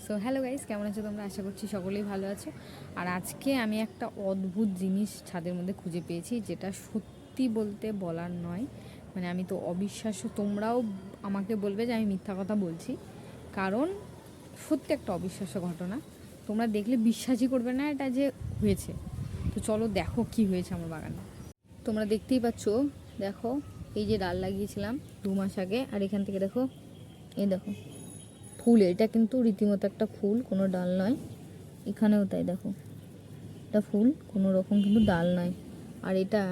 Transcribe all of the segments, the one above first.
So hello guys, কেমন আছো তোমরা? আশা করছি সকলেই ভালো আছো। আর আজকে আমি একটা অদ্ভুত জিনিস ছাদের মধ্যে খুঁজে পেয়েছি, যেটা সত্যি বলতে বলার নয়। মানে আমি তো অবিশ্বাস্য, তোমরাও আমাকে বলবে যে আমি মিথ্যা কথা বলছি, কারণ সত্যি একটা অবিশ্বাস্য ঘটনা। তোমরা দেখলে বিশ্বাসই করবে না এটা যে হয়েছে। তো চলো দেখো কি হয়েছে আমার বাগানে। তোমরা দেখতেই পাচ্ছ, দেখো এই যে ডাল লাগিয়েছিলাম 2 মাস আগে, আর এখান থেকে দেখো, এই দেখো ফুল। এটা কিন্তু রীতিমতো একটা ফুল, কোনো ডাল নয়। এখানেও তাই, দেখো এটা ফুল, কোনো রকম কিন্তু ডাল নয়। আর এটা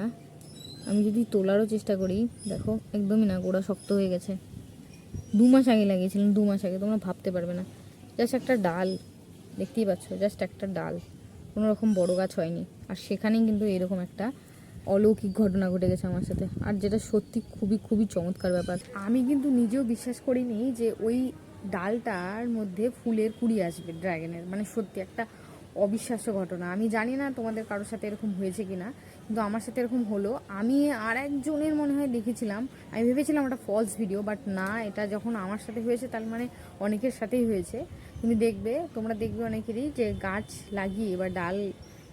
আমি যদি তোলারও চেষ্টা করি, দেখো একদমই না, গোড়া শক্ত হয়ে গেছে। 2 মাস আগে লাগিয়েছিলাম, 2 মাস আগে, তোমরা ভাবতে পারবে না। জাস্ট একটা ডাল, দেখতেই পাচ্ছ, জাস্ট একটা ডাল, কোনো রকম বড় গাছ হয়নি। আর সেখানেই কিন্তু এরকম একটা অলৌকিক ঘটনা ঘটে গেছে আমার সাথে। আর যেটা সত্যি খুবই খুবই চমৎকার ব্যাপার, আমি কিন্তু নিজেও বিশ্বাস করিনি যে ওই ডালটার মধ্যে ফুলের কুড়ি আসবে ড্রাগনের। মানে সত্যি একটা অবিশ্বাস্য ঘটনা। আমি জানি না তোমাদের কারোর সাথে এরকম হয়েছে কি না, কিন্তু আমার সাথে এরকম হলো। আমি আর একজনের মনে হয় দেখেছিলাম, আমি ভেবেছিলাম ওটা ফলস ভিডিও, বাট না, এটা যখন আমার সাথে হয়েছে তার মানে অনেকের সাথেই হয়েছে। তুমি দেখবে, তোমরা দেখবে অনেকেরই যে গাছ লাগিয়ে বা ডাল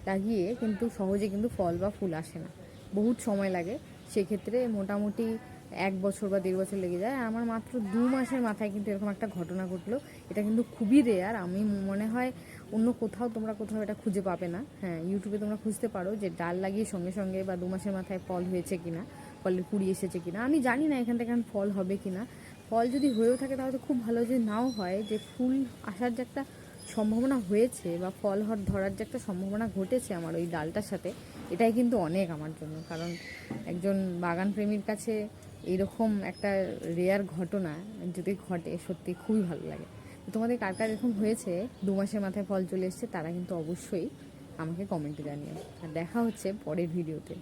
লাগিয়ে কিন্তু সহজে কিন্তু ফল বা ফুল আসে না, বহুত সময় লাগে। সেক্ষেত্রে মোটামুটি 1 বছর বা 1.5 বছর লেগে যায়। আর আমার মাত্র 2 মাসের মাথায় কিন্তু এরকম একটা ঘটনা ঘটলো। এটা কিন্তু খুবই রেয়ার। আমি মনে হয় অন্য কোথাও, তোমরা কোথাও এটা খুঁজে পাবে না। হ্যাঁ, ইউটিউবে তোমরা খুঁজতে পারো যে ডাল লাগিয়ে সঙ্গে সঙ্গে বা 2 মাসের মাথায় ফল হয়েছে কিনা, ফলের কুড়ি এসেছে কিনা। আমি জানি না এখান থেকে এখন ফল হবে কিনা। ফল যদি হয়েও থাকে তাহলে তো খুব ভালো, যদি নাও হয়, যে ফুল আসার যে একটা সম্ভাবনা হয়েছে বা ফল ধরার যে একটা সম্ভাবনা ঘটেছে আমার ওই ডালটার সাথে, এটাই কিন্তু অনেক আমার জন্য। কারণ একজন বাগান প্রেমীর কাছে এইরকম একটা রেয়ার ঘটনা যদি ঘটে, সত্যি খুবই ভালো লাগে। তো তোমাদের কার কার এরকম হয়েছে 2 মাসের মাথায় ফল চলে এসছে, তারা কিন্তু অবশ্যই আমাকে কমেন্টে জানিও। আর দেখা হচ্ছে পরের ভিডিওতে।